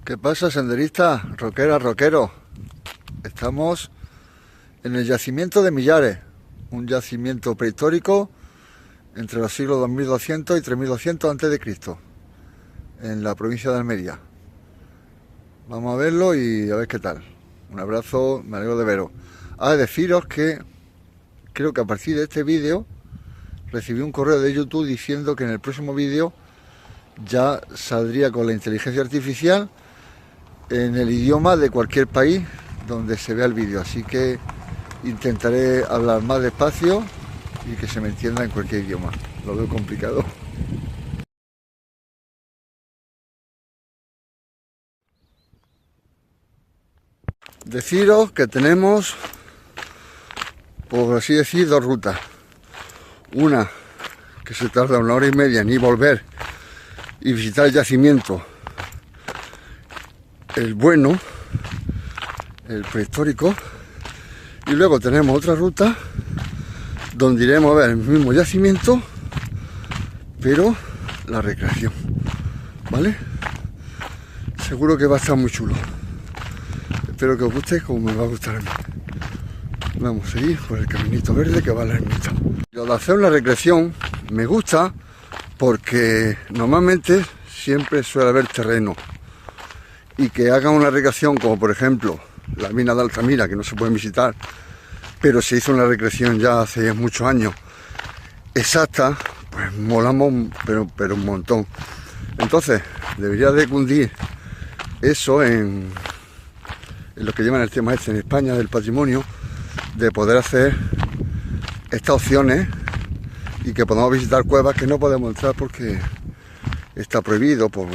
¿Qué pasa, senderista, roquera, roquero? Estamos en el yacimiento de Millares, un yacimiento prehistórico entre los siglos 2200 y 3200 a.C., en la provincia de Almería. Vamos a verlo y a ver qué tal. Un abrazo, me alegro de veros. Deciros que creo que a partir de este vídeo recibí un correo de YouTube diciendo que en el próximo vídeo ya saldría con la inteligencia artificial en el idioma de cualquier país donde se vea el vídeo, así que intentaré hablar más despacio y que se me entienda en cualquier idioma. Lo veo complicado. Deciros que tenemos, por así decir, dos rutas. Una que se tarda 1 hora y media en ir y volver y visitar el yacimiento, el bueno, el prehistórico, y luego tenemos otra ruta donde iremos a ver el mismo yacimiento, pero la recreación, ¿vale? Seguro que va a estar muy chulo. Espero que os guste como me va a gustar a mí. Vamos a seguir por el caminito verde que va a la ermita. Lo de hacer una recreación me gusta porque normalmente siempre suele haber terreno, y que hagan una recreación como por ejemplo la mina de Altamira, que no se puede visitar, pero se hizo una recreación ya hace muchos años exacta, pues molamos pero un montón. Entonces debería de cundir eso en lo que llaman el tema en España del patrimonio, de poder hacer estas opciones y que podamos visitar cuevas que no podemos entrar porque está prohibido por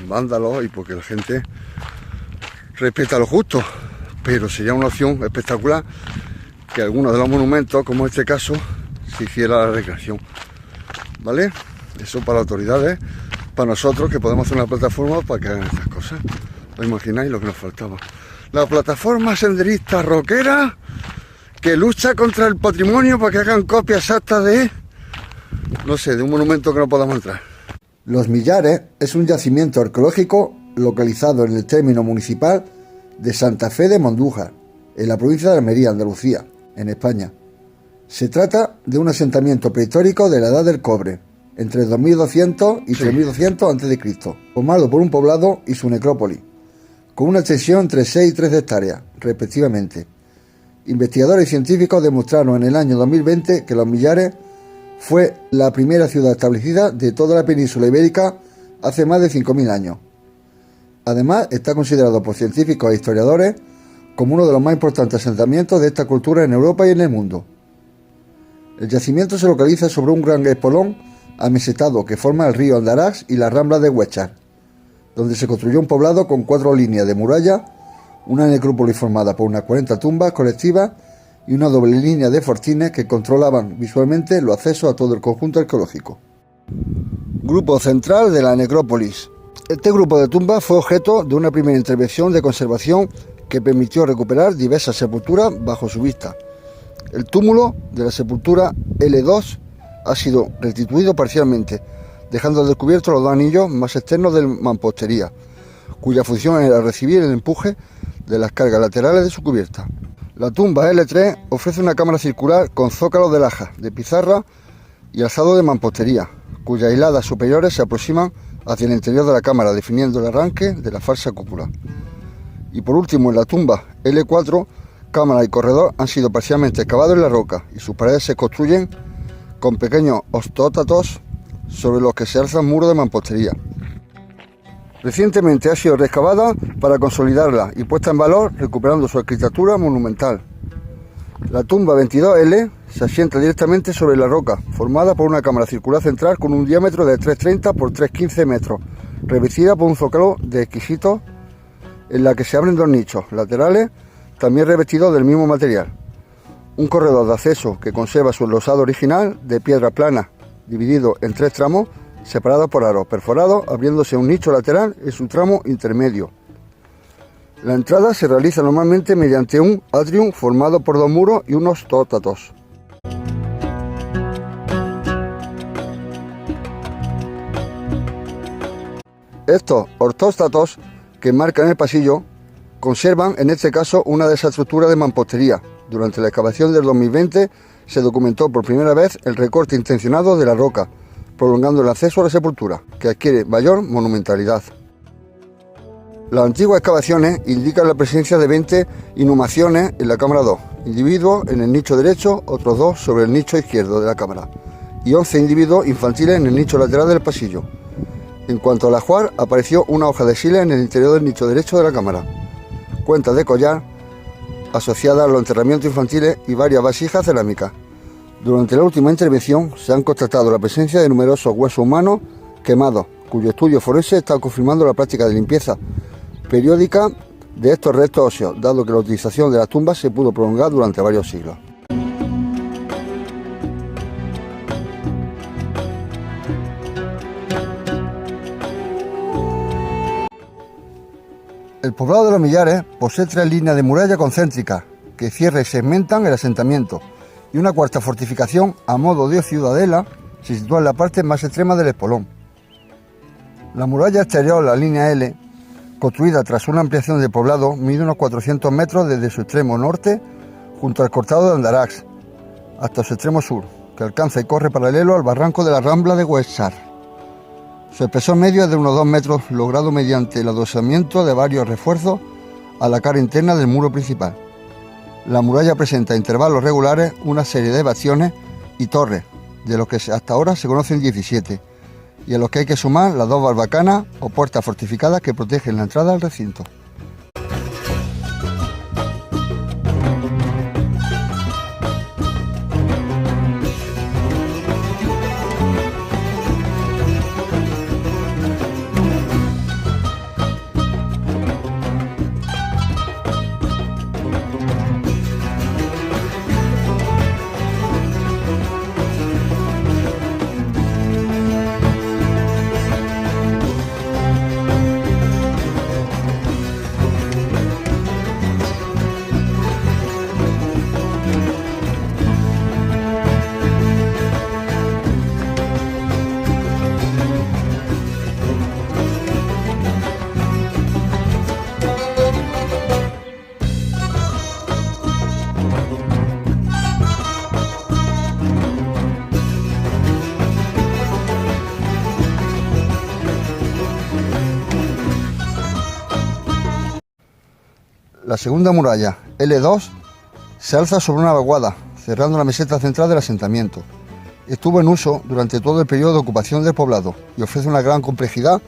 vándalos y porque la gente respeta lo justo, pero sería una opción espectacular que algunos de los monumentos, como este caso, se hiciera la recreación, ¿vale? Eso para las autoridades, para nosotros que podemos hacer una plataforma para que hagan estas cosas. ¿Os imagináis lo que nos faltaba? La plataforma senderista roquera que lucha contra el patrimonio para que hagan copias exactas de, no sé, de un monumento que no podamos entrar. Los Millares es un yacimiento arqueológico localizado en el término municipal de Santa Fe de Mondújar, en la provincia de Almería, Andalucía, en España. Se trata de un asentamiento prehistórico de la Edad del Cobre, entre 2200 y 3200 a.C., formado por un poblado y su necrópolis, con una extensión entre 6 y 13 hectáreas, respectivamente. Investigadores y científicos demostraron en el año 2020 que Los Millares fue la primera ciudad establecida de toda la península ibérica hace más de 5000 años. Además, está considerado por científicos e historiadores como uno de los más importantes asentamientos de esta cultura en Europa y en el mundo. El yacimiento se localiza sobre un gran espolón amesetado que forma el río Andarax y las ramblas de Huéchar, donde se construyó un poblado con 4 líneas de muralla, una necrópolis formada por unas 40 tumbas colectivas y una doble línea de fortines que controlaban visualmente los accesos a todo el conjunto arqueológico. Grupo central de la necrópolis. Este grupo de tumbas fue objeto de una primera intervención de conservación que permitió recuperar diversas sepulturas bajo su vista. El túmulo de la sepultura L2 ha sido restituido parcialmente, dejando al descubierto los 2 anillos más externos de mampostería, cuya función era recibir el empuje de las cargas laterales de su cubierta. La tumba L3 ofrece una cámara circular con zócalos de laja, de pizarra y alzado de mampostería, cuyas hiladas superiores se aproximan hacia el interior de la cámara, definiendo el arranque de la falsa cúpula. Y por último, en la tumba L4, cámara y corredor han sido parcialmente excavados en la roca y sus paredes se construyen con pequeños ostótatos sobre los que se alzan muros de mampostería. Recientemente ha sido reexcavada para consolidarla y puesta en valor, recuperando su arquitectura monumental. La tumba 22L se asienta directamente sobre la roca, formada por una cámara circular central con un diámetro de 3,30 por 3,15 metros, revestida por un zócalo de exquisito en la que se abren 2 nichos laterales, también revestidos del mismo material. Un corredor de acceso que conserva su enlosado original de piedra plana, dividido en 3 tramos, separados por aros perforados, abriéndose un nicho lateral en su tramo intermedio. La entrada se realiza normalmente mediante un atrium formado por 2 muros y unos ostótatos. Estos ortóstatos que enmarcan el pasillo conservan, en este caso, una de esas estructuras de mampostería. Durante la excavación del 2020 se documentó por primera vez el recorte intencionado de la roca, prolongando el acceso a la sepultura, que adquiere mayor monumentalidad. Las antiguas excavaciones indican la presencia de 20 inhumaciones en la cámara 2, individuos en el nicho derecho, otros 2 sobre el nicho izquierdo de la cámara, y 11 individuos infantiles en el nicho lateral del pasillo. En cuanto al ajuar, apareció una hoja de sílex en el interior del nicho derecho de la cámara, cuentas de collar asociadas a los enterramientos infantiles y varias vasijas cerámicas. Durante la última intervención se han constatado la presencia de numerosos huesos humanos quemados, cuyo estudio forense está confirmando la práctica de limpieza periódica de estos restos óseos, dado que la utilización de las tumbas se pudo prolongar durante varios siglos. El poblado de Los Millares posee 3 líneas de muralla concéntricas que cierran y segmentan el asentamiento, y una cuarta fortificación a modo de ciudadela se sitúa en la parte más extrema del espolón. La muralla exterior, la línea L, construida tras una ampliación de poblado, mide unos 400 metros desde su extremo norte, junto al cortado de Andarax, hasta su extremo sur, que alcanza y corre paralelo al barranco de la Rambla de Huesar. Su espesor medio es de unos 2 metros, logrado mediante el adosamiento de varios refuerzos a la cara interna del muro principal. La muralla presenta a intervalos regulares una serie de bastiones y torres, de los que hasta ahora se conocen 17, y a los que hay que sumar las 2 barbacanas o puertas fortificadas que protegen la entrada al recinto. La segunda muralla, L2, se alza sobre una vaguada, cerrando la meseta central del asentamiento. Estuvo en uso durante todo el periodo de ocupación del poblado y ofrece una gran complejidad,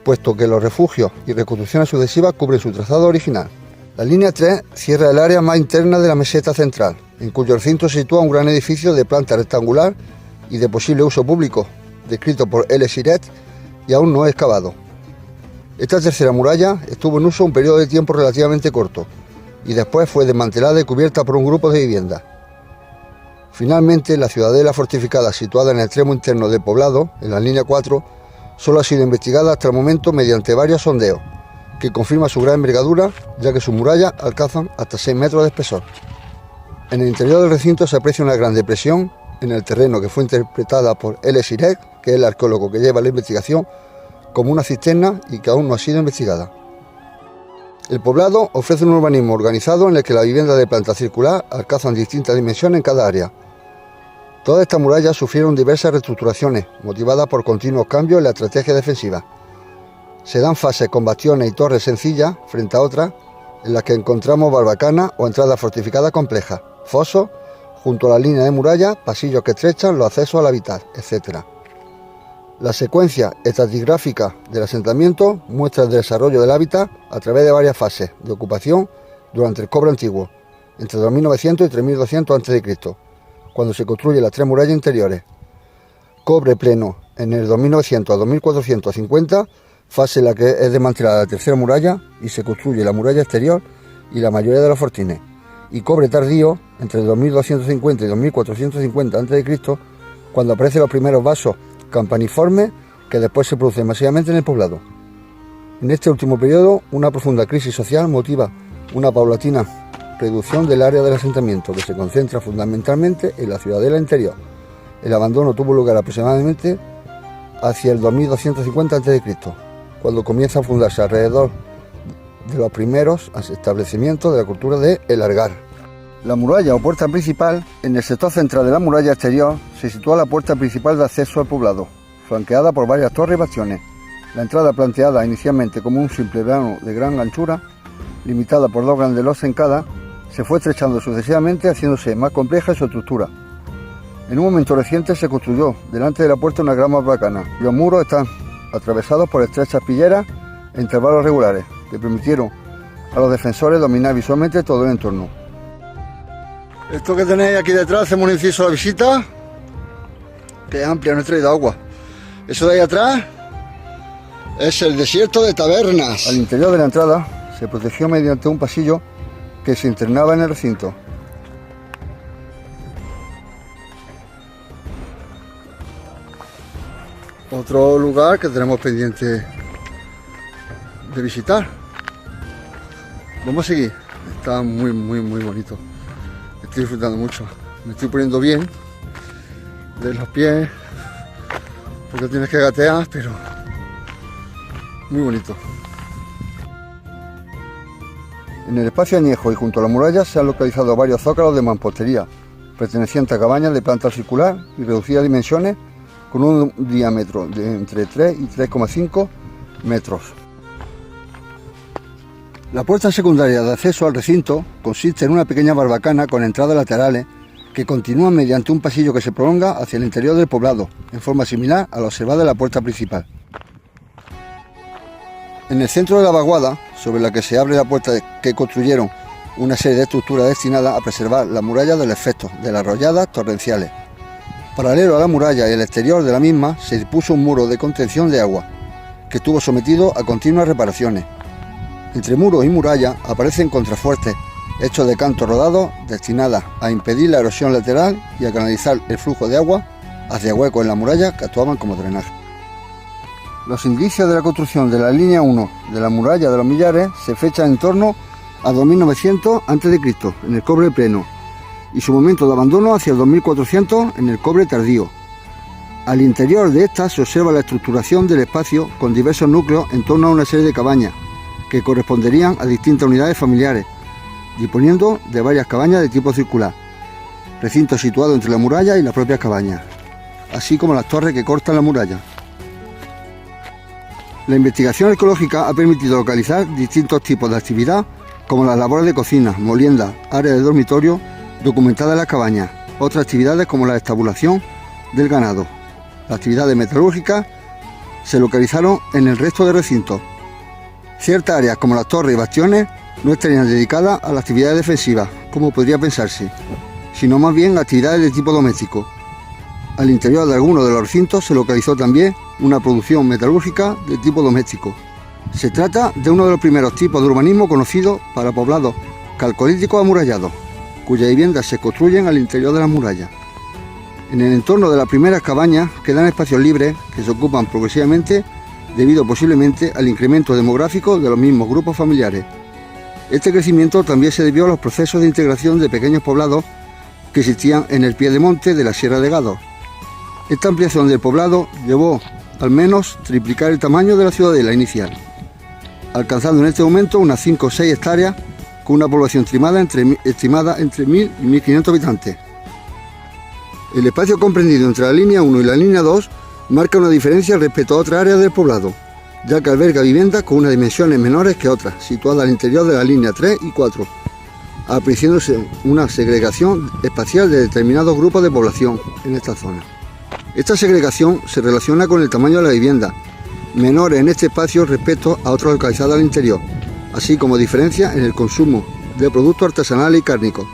puesto que los refugios y reconstrucciones sucesivas cubren su trazado original. La línea 3 cierra el área más interna de la meseta central, en cuyo recinto se sitúa un gran edificio de planta rectangular y de posible uso público, descrito por L. Siret y aún no excavado. Esta tercera muralla estuvo en uso un periodo de tiempo relativamente corto y después fue desmantelada y cubierta por un grupo de viviendas. Finalmente, la ciudadela fortificada situada en el extremo interno del poblado, en la línea 4, solo ha sido investigada hasta el momento mediante varios sondeos, que confirman su gran envergadura, ya que sus murallas alcanzan hasta 6 metros de espesor. En el interior del recinto se aprecia una gran depresión en el terreno que fue interpretada por L. Siret, que es el arqueólogo que lleva la investigación, como una cisterna y que aún no ha sido investigada. El poblado ofrece un urbanismo organizado en el que las viviendas de planta circular alcanzan distintas dimensiones en cada área. Todas estas murallas sufrieron diversas reestructuraciones, motivadas por continuos cambios en la estrategia defensiva. Se dan fases con bastiones y torres sencillas frente a otras, en las que encontramos barbacanas o entradas fortificadas complejas, fosos, junto a la línea de muralla, pasillos que estrechan los accesos al hábitat, etc. La secuencia estratigráfica del asentamiento muestra el desarrollo del hábitat a través de varias fases de ocupación durante el cobre antiguo, entre 2900 y 3200 a.C., cuando se construyen las 3 murallas interiores. Cobre pleno en el 2900 a 2450, fase en la que es desmantelada la tercera muralla y se construye la muralla exterior y la mayoría de los fortines. Y cobre tardío entre 2250 y 2450 a.C., cuando aparecen los primeros vasos campaniformes que después se producen masivamente en el poblado. En este último periodo, una profunda crisis social motiva una paulatina reducción del área del asentamiento, que se concentra fundamentalmente en la ciudadela interior. El abandono tuvo lugar aproximadamente hacia el 2250 a.C., cuando comienza a fundarse alrededor de los primeros establecimientos de la cultura de El Algar. La muralla o puerta principal, en el sector central de la muralla exterior, se sitúa la puerta principal de acceso al poblado, flanqueada por varias torres y bastiones. La entrada, planteada inicialmente como un simple vano de gran anchura, limitada por 2 grandes losas en cada, se fue estrechando sucesivamente, haciéndose más compleja su estructura. En un momento reciente se construyó delante de la puerta una gran barbacana. Los muros están atravesados por estrechas pilleras e intervalos regulares, que permitieron a los defensores dominar visualmente todo el entorno. Esto que tenéis aquí detrás, hacemos un inciso a la visita, que es amplia, no he traído agua. Eso de ahí atrás es el desierto de Tabernas. Al interior de la entrada se protegió mediante un pasillo que se internaba en el recinto. Otro lugar que tenemos pendiente de visitar. Vamos a seguir. Está muy bonito. Estoy disfrutando mucho. Me estoy poniendo bien de los pies porque tienes que gatear, pero muy bonito. En el espacio añejo y junto a la muralla se han localizado varios zócalos de mampostería pertenecientes a cabañas de planta circular y reducidas dimensiones con un diámetro de entre 3 y 3,5 metros. La puerta secundaria de acceso al recinto consiste en una pequeña barbacana con entradas laterales que continúan mediante un pasillo que se prolonga hacia el interior del poblado, en forma similar a la observada en la puerta principal. En el centro de la vaguada, sobre la que se abre la puerta que construyeron una serie de estructuras destinadas a preservar la muralla del efecto de las arroyadas torrenciales. Paralelo a la muralla y el exterior de la misma se dispuso un muro de contención de agua, que estuvo sometido a continuas reparaciones. Entre muro y muralla aparecen contrafuertes hechos de cantos rodados destinadas a impedir la erosión lateral y a canalizar el flujo de agua hacia huecos en la muralla que actuaban como drenaje. Los indicios de la construcción de la línea 1 de la muralla de los Millares se fechan en torno a 2900 a.C. en el cobre pleno y su momento de abandono hacia el 2400 en el cobre tardío. Al interior de esta se observa la estructuración del espacio con diversos núcleos en torno a una serie de cabañas que corresponderían a distintas unidades familiares, disponiendo de varias cabañas de tipo circular, recinto situado entre la muralla y las propias cabañas, así como las torres que cortan la muralla. La investigación arqueológica ha permitido localizar distintos tipos de actividad, como las labores de cocina, molienda, áreas de dormitorio documentadas en las cabañas, otras actividades como la estabulación del ganado. Las actividades metalúrgicas se localizaron en el resto del recinto. Ciertas áreas como las torres y bastiones no estarían dedicadas a las actividades defensivas, como podría pensarse, sino más bien a actividades de tipo doméstico. Al interior de algunos de los recintos se localizó también una producción metalúrgica de tipo doméstico. Se trata de uno de los primeros tipos de urbanismo conocidos para poblados calcolíticos amurallados, cuyas viviendas se construyen al interior de las murallas. En el entorno de las primeras cabañas quedan espacios libres que se ocupan progresivamente debido posiblemente al incremento demográfico de los mismos grupos familiares. Este crecimiento también se debió a los procesos de integración de pequeños poblados que existían en el pie de monte de la Sierra de Gádor. Esta ampliación del poblado llevó al menos triplicar el tamaño de la ciudadela inicial, alcanzando en este momento unas 5 o 6 hectáreas con una población estimada entre 1.000 y 1.500 habitantes. El espacio comprendido entre la línea 1 y la línea 2 marca una diferencia respecto a otras áreas del poblado, ya que alberga viviendas con unas dimensiones menores que otras, situadas al interior de la línea 3 y 4, apreciándose una segregación espacial de determinados grupos de población en esta zona. Esta segregación se relaciona con el tamaño de la vivienda, menores en este espacio respecto a otros localizados al interior, así como diferencias en el consumo de productos artesanales y cárnicos,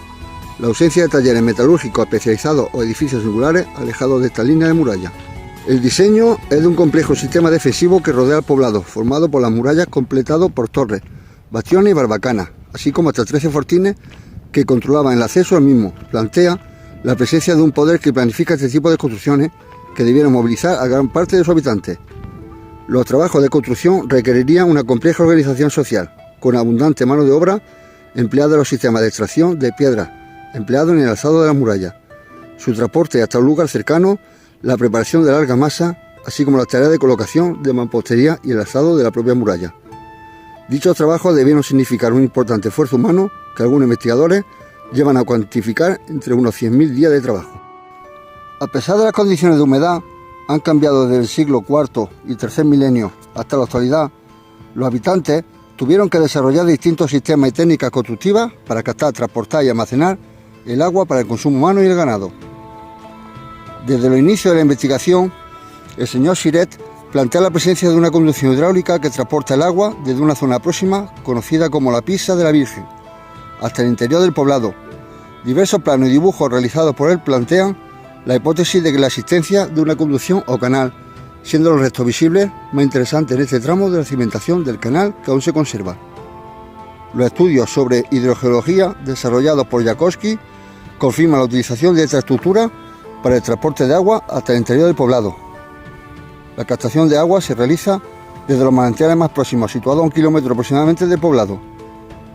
la ausencia de talleres metalúrgicos especializados o edificios singulares alejados de esta línea de muralla. El diseño es de un complejo sistema defensivo que rodea al poblado, formado por las murallas completado por torres, bastiones y barbacanas, así como hasta 13 fortines que controlaban el acceso al mismo. Plantea la presencia de un poder que planifica este tipo de construcciones que debieron movilizar a gran parte de sus habitantes. Los trabajos de construcción requerirían una compleja organización social, con abundante mano de obra empleada en los sistemas de extracción de piedra, empleado en el alzado de la muralla, su transporte hasta un lugar cercano, la preparación de larga masa, así como las tareas de colocación de mampostería y el alzado de la propia muralla. Dichos trabajos debieron significar un importante esfuerzo humano que algunos investigadores llevan a cuantificar entre unos 100.000 días de trabajo. A pesar de las condiciones de humedad, han cambiado desde el siglo IV y tercer milenio hasta la actualidad. Los habitantes tuvieron que desarrollar distintos sistemas y técnicas constructivas para captar, transportar y almacenar el agua para el consumo humano y el ganado. Desde los inicios de la investigación, el señor Siret plantea la presencia de una conducción hidráulica que transporta el agua desde una zona próxima, conocida como la Pisa de la Virgen, hasta el interior del poblado. Diversos planos y dibujos realizados por él plantean la hipótesis de que la existencia de una conducción o canal, siendo los restos visibles más interesantes en este tramo de la cimentación del canal que aún se conserva. Los estudios sobre hidrogeología desarrollados por Jankowski confirman la utilización de esta estructura para el transporte de agua hasta el interior del poblado. La captación de agua se realiza desde los manantiales más próximos, situados a 1 kilómetro aproximadamente del poblado.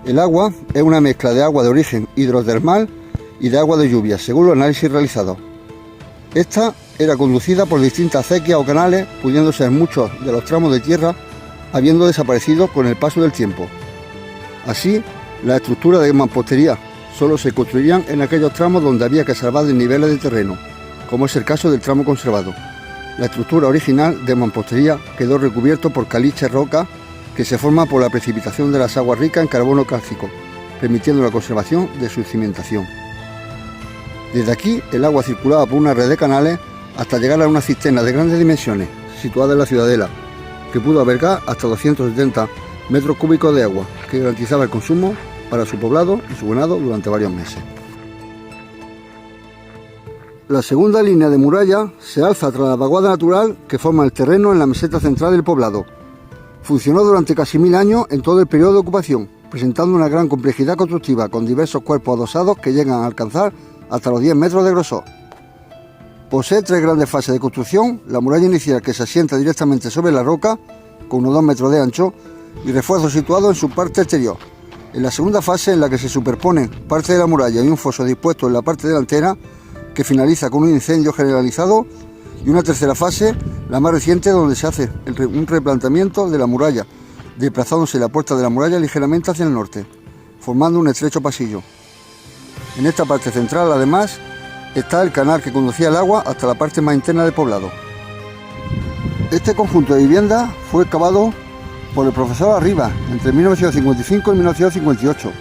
El agua es una mezcla de agua de origen hidrotermal y de agua de lluvia, según los análisis realizados. Esta era conducida por distintas acequias o canales, pudiendo ser muchos de los tramos de tierra habiendo desaparecido con el paso del tiempo. Así, las estructuras de mampostería solo se construirían en aquellos tramos donde había que salvar desniveles de terreno, como es el caso del tramo conservado. La estructura original de mampostería quedó recubierto por caliche roca que se forma por la precipitación de las aguas ricas en carbono cálcico, permitiendo la conservación de su cimentación. Desde aquí, el agua circulaba por una red de canales hasta llegar a una cisterna de grandes dimensiones, situada en la ciudadela, que pudo albergar hasta 270 metros cúbicos de agua, que garantizaba el consumo para su poblado y su ganado durante varios meses. La segunda línea de muralla se alza tras la vaguada natural que forma el terreno en la meseta central del poblado. Funcionó durante casi 1000 años en todo el periodo de ocupación, presentando una gran complejidad constructiva con diversos cuerpos adosados que llegan a alcanzar hasta los 10 metros de grosor. Posee 3 grandes fases de construcción: la muralla inicial, que se asienta directamente sobre la roca, con unos 2 metros de ancho, y refuerzos situados en su parte exterior. En la segunda fase, en la que se superponen parte de la muralla y un foso dispuesto en la parte delantera, que finaliza con un incendio generalizado, y una tercera fase, la más reciente, donde se hace un replanteamiento de la muralla, desplazándose la puerta de la muralla ligeramente hacia el norte, formando un estrecho pasillo. En esta parte central, además, está el canal que conducía el agua hasta la parte más interna del poblado. Este conjunto de viviendas fue excavado por el profesor Arribas entre 1955 y 1958.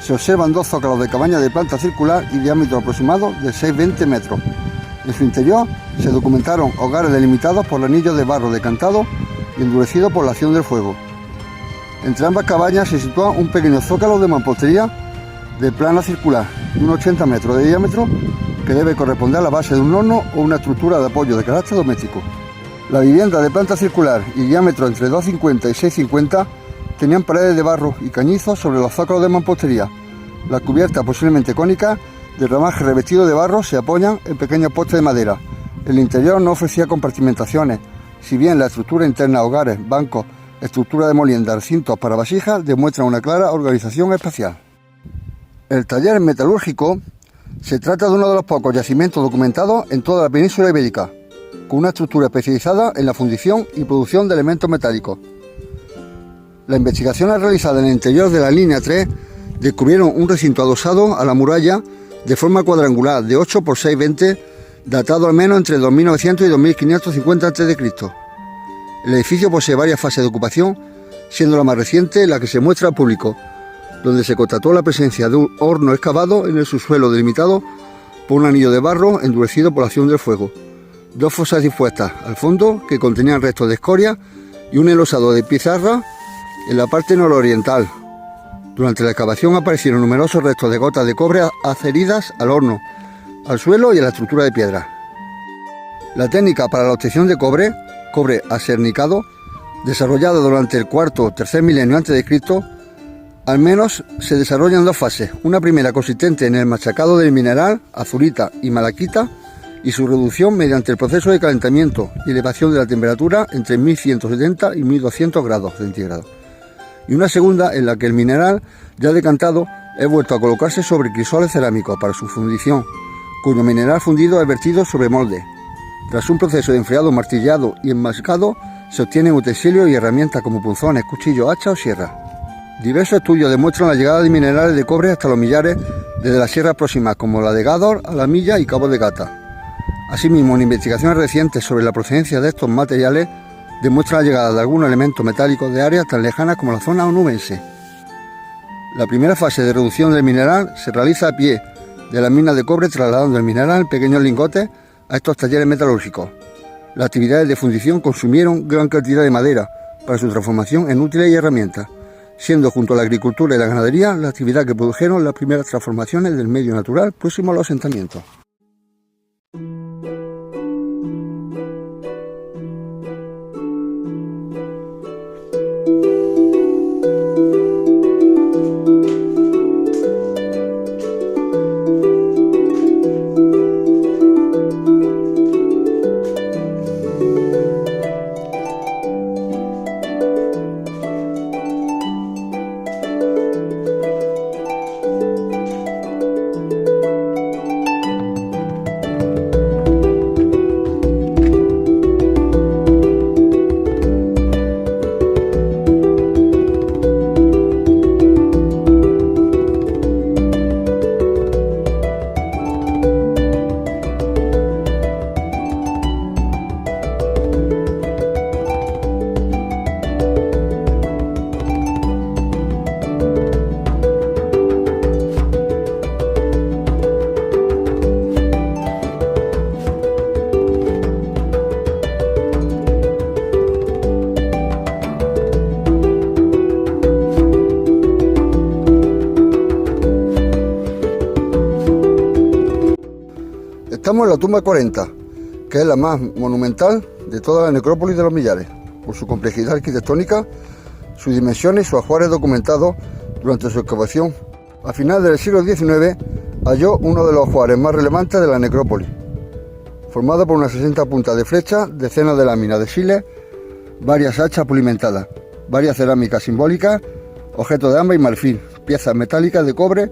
Se observan 2 zócalos de cabaña de planta circular y diámetro aproximado de 6,20 metros. En su interior se documentaron hogares delimitados por anillos de barro decantado y endurecido por la acción del fuego. Entre ambas cabañas se sitúa un pequeño zócalo de mampostería de plana circular de unos 80 metros de diámetro, que debe corresponder a la base de un horno o una estructura de apoyo de carácter doméstico. La vivienda de planta circular y diámetro entre 2,50 y 6,50 tenían paredes de barro y cañizos sobre los zócalos de mampostería. Las cubiertas, posiblemente cónicas, de ramaje revestido de barro, se apoyan en pequeños postes de madera. El interior no ofrecía compartimentaciones, si bien la estructura interna, hogares, bancos, estructura de molienda, recintos para vasijas, demuestran una clara organización espacial. El taller metalúrgico se trata de uno de los pocos yacimientos documentados en toda la península ibérica, con una estructura especializada en la fundición y producción de elementos metálicos. Las investigaciones realizadas en el interior de la línea 3 descubrieron un recinto adosado a la muralla de forma cuadrangular de 8 por 6,20, datado al menos entre 2900 y 2550 a.C. El edificio posee varias fases de ocupación, siendo la más reciente la que se muestra al público, donde se constató la presencia de un horno excavado en el subsuelo delimitado por un anillo de barro endurecido por la acción del fuego, 2 fosas dispuestas al fondo que contenían restos de escoria y un enlosado de pizarra en la parte nororiental. Durante la excavación aparecieron numerosos restos de gotas de cobre adheridas al horno, al suelo y a la estructura de piedra. La técnica para la obtención de cobre asernicado, desarrollada durante el cuarto o tercer milenio antes de Cristo, al menos se desarrollan 2 fases, una primera consistente en el machacado del mineral, azurita y malaquita, y su reducción mediante el proceso de calentamiento y elevación de la temperatura entre 1170 y 1200 grados centígrados, y una segunda en la que el mineral, ya decantado, es vuelto a colocarse sobre crisoles cerámicos para su fundición, cuyo mineral fundido es vertido sobre molde. Tras un proceso de enfriado, martillado y enmascado, Se obtienen utensilios y herramientas como punzones, cuchillos, hachas o sierras. Diversos estudios demuestran la llegada de minerales de cobre hasta los Millares desde las sierras próximas como la de Gádor, Alamilla y Cabo de Gata. Asimismo, en investigaciones recientes sobre la procedencia de estos materiales demuestran la llegada de algunos elementos metálicos de áreas tan lejanas como la zona onubense. La primera fase de reducción del mineral se realiza a pie de las minas de cobre, trasladando el mineral en pequeños lingotes a estos talleres metalúrgicos. Las actividades de fundición consumieron gran cantidad de madera para su transformación en útiles y herramientas, siendo junto a la agricultura y la ganadería la actividad que produjeron las primeras transformaciones del medio natural próximo a los asentamientos. Estamos en la tumba 40, que es la más monumental de toda la necrópolis de los Millares, por su complejidad arquitectónica, sus dimensiones y sus ajuares documentados durante su excavación. A finales del siglo XIX halló uno de los ajuares más relevantes de la necrópolis, formado por unas 60 puntas de flecha, decenas de láminas de siles, varias hachas pulimentadas, varias cerámicas simbólicas, objetos de ámbar y marfil, piezas metálicas de cobre,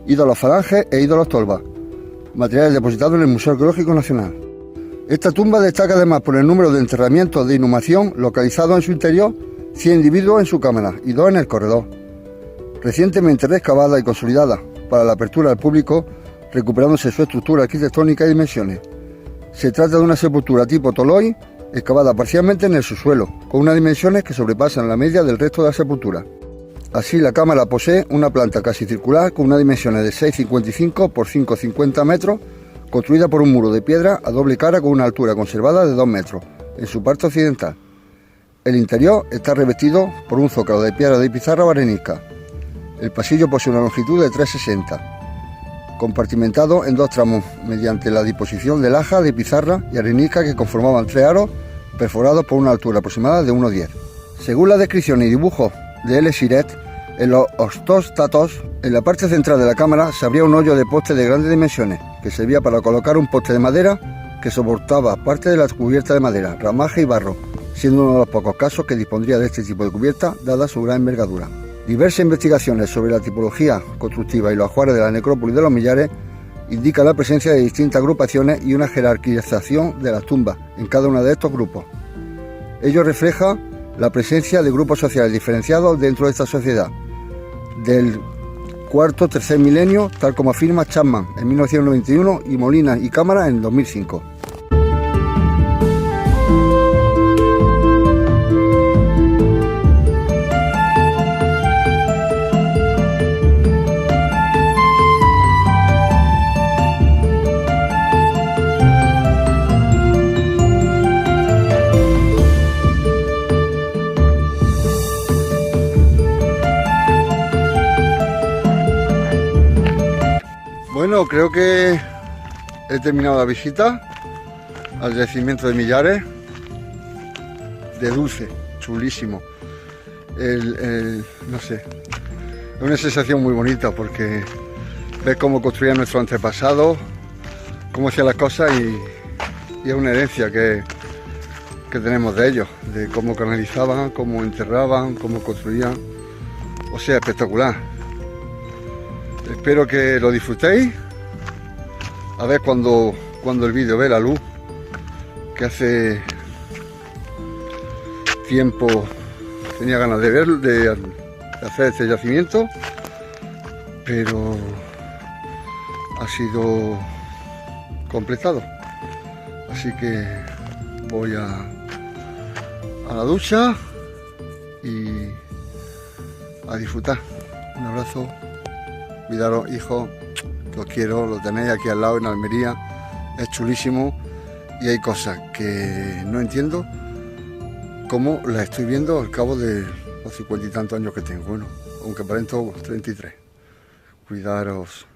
ídolos falanges e ídolos tolvas, materiales depositados en el Museo Arqueológico Nacional. Esta tumba destaca además por el número de enterramientos de inhumación localizados en su interior, 100 individuos en su cámara y 2 en el corredor. Recientemente reexcavada y consolidada para la apertura al público, recuperándose su estructura arquitectónica y dimensiones. Se trata de una sepultura tipo toloi, excavada parcialmente en el subsuelo, con unas dimensiones que sobrepasan la media del resto de la sepultura. Así, la cámara posee una planta casi circular con unas dimensiones de 6,55 por 5,50 metros, construida por un muro de piedra a doble cara con una altura conservada de 2 metros, en su parte occidental. El interior está revestido por un zócalo de piedra de pizarra o arenisca. El pasillo posee una longitud de 3,60, compartimentado en 2 tramos mediante la disposición de lajas de pizarra y arenisca que conformaban 3 aros perforados por una altura aproximada de 1,10. Según las descripciones y dibujos de L. Siret, en los ostóstatos, en la parte central de la cámara se abría un hoyo de poste de grandes dimensiones, que servía para colocar un poste de madera que soportaba parte de la cubierta de madera, ramaje y barro, siendo uno de los pocos casos que dispondría de este tipo de cubierta, dada su gran envergadura. Diversas investigaciones sobre la tipología constructiva y los ajuares de la necrópolis de los Millares indican la presencia de distintas agrupaciones y una jerarquización de las tumbas en cada uno de estos grupos. Ello refleja la presencia de grupos sociales diferenciados dentro de esta sociedad, del cuarto-tercer milenio, tal como afirma Chapman en 1991 y Molina y Cámara en 2005. Bueno, creo que he terminado la visita al yacimiento de Millares de Dulce, chulísimo. No sé, es una sensación muy bonita porque ves cómo construían nuestros antepasados, cómo hacían las cosas y es una herencia que tenemos de ellos, de cómo canalizaban, cómo enterraban, cómo construían. O sea, espectacular. Espero que lo disfrutéis. A ver cuando el vídeo ve la luz, que hace tiempo tenía ganas de ver, de hacer este yacimiento, pero ha sido completado. Así que voy a la ducha y a disfrutar. Un abrazo, cuidaros, hijos, que os quiero, lo tenéis aquí al lado en Almería, es chulísimo y hay cosas que no entiendo cómo las estoy viendo al cabo de los 50 y tantos años que tengo. Bueno, aunque aparento 33. Cuidaros.